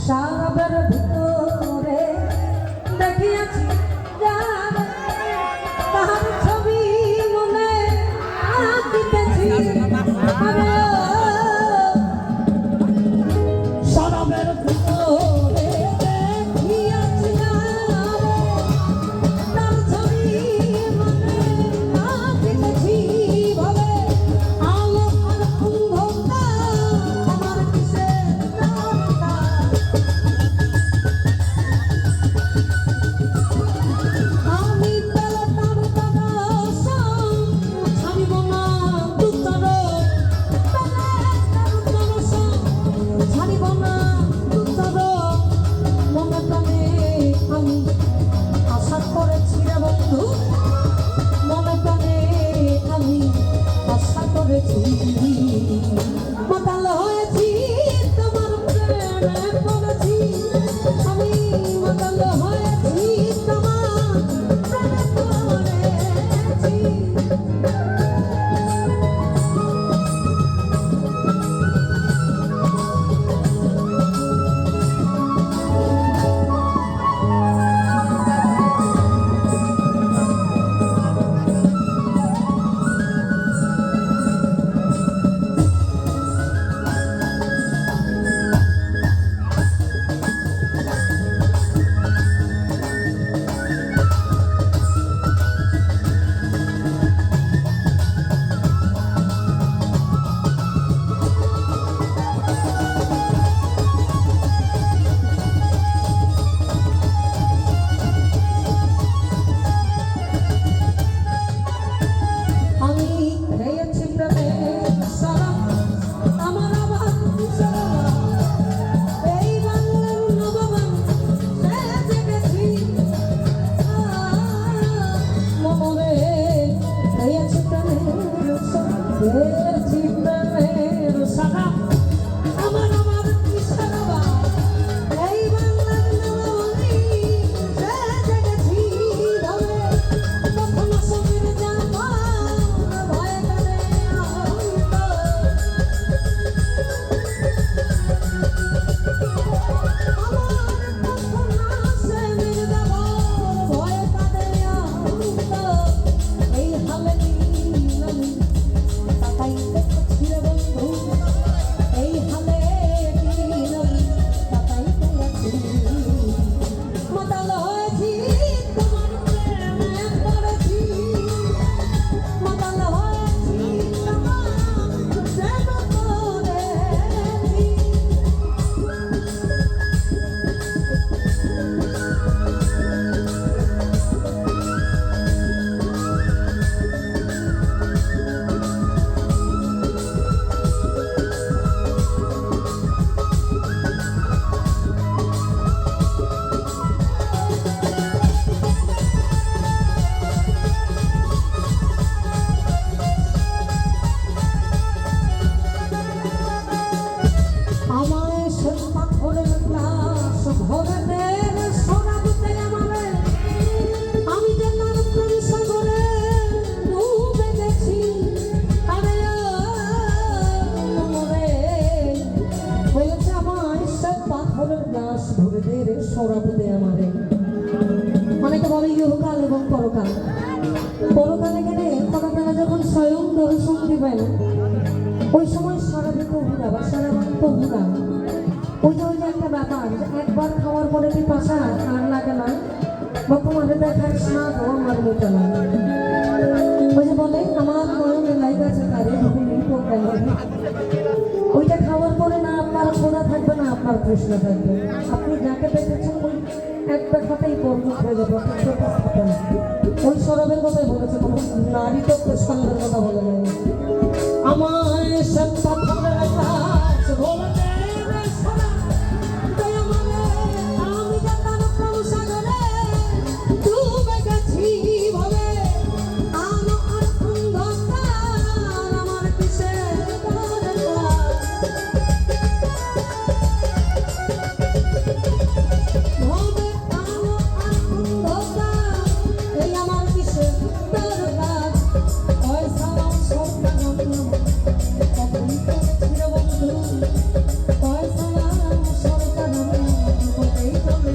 সারাবের ভিতরে দেখিয়াছি তাহার ছবি মনে আঁকিতেছি সারাবের ভিতরে দেখিয়াছি তার ছবি মনে আঁকিতেছি ভাবে আলো আর অন্ধকার আমার কিসের মাতাল হয়েছি তোমার প্রেমে পড়েছি আমি মাতাল হয়েছি তোমার প্রেমে পড়েছি ভোরের সোনাগুতে আমারে আমি যে নারপ্রাণ সাগরে ডুবে গেছি আরে মরে বলেছে আমার সব পাথরের গাছ ভোরের সোনাগুতে আমারে অনেকে বলে ইহকাল এবং পরকাল পরকালে গেলে পরকালে যখন স্বয়ং দর্শন দিবেন ওই সময় সারা দিন ঘুরা বা সারা বাড়ি তো ঘুরা ওই যে একটা ব্যাপার যে একবার খাওয়ার পরে কি পাশা আর লাগে না বা তোমাদের দেখার স্বাদও আমার মেটে না ওই যে বলে আমার নয়নে লাইট আছে তারে ওইটা খাওয়ার পরে না আপনার খোদা থাকবে না আপনার কৃষ্ণ থাকবে আপনি যাকে দেখেছেন ওই একটা খাতেই বরকত হয়ে যাবে ওই সরবের কথাই বলেছে কোনো নারী তত্ত্ব সরবের কথা বলে নাই আমার সব পাথরের গাছ ভোরের সোনা তাই আমারে আমি যে নারপ্রাণ সাগরে ডুবে গেছি ভবে আলো আর অন্ধকার আমার কিসের দরকার ভবে আলো আর অন্ধকার এই আমার কিসের দরকার পয়সা সরকার কখন ছিল বন্ধু পয়সা সরকার কোথায় চলে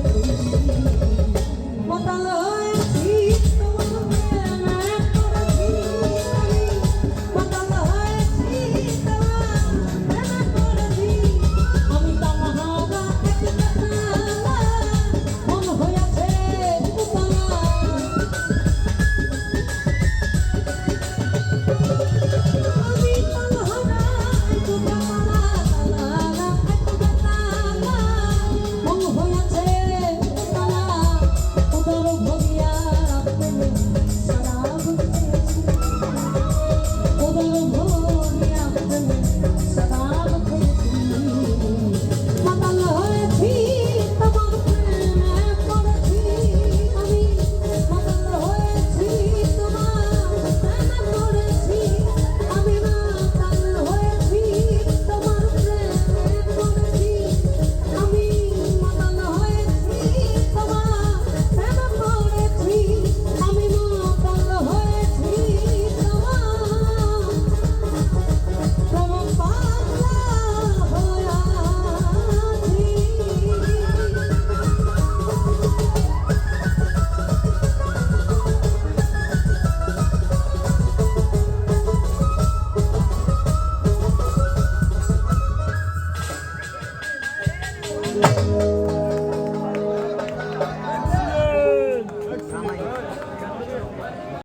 মাতাল হয়েছি তোমার প্রেমে পড়েছি আমি মাতাল হয়েছি তোমার প্রেমে পড়েছি আমি তামাহারা একলা মন হয়েছে উতলা আমি তামাহারা একলা তালা একলা মন হয়েছে উতলা উদর ভরিয়া প্রেমে শরাব খেয়েছি উদর ভরিয়া প্রেমে শরাব খেয়েছি মাতাল হয়েছি তোমার প্রেমে পড়েছি আমি মাতাল হয়েছি তোমার প্রেমে পড়েছি আমি মাতাল হয়েছি তোমার প্রেমে পড়েছি আমি মাতাল হয়েছি তোমার প্রেমে পড়েছি আমি মাতাল হয়েছি তোমার প্রেমে পাগলা হয়ে আছি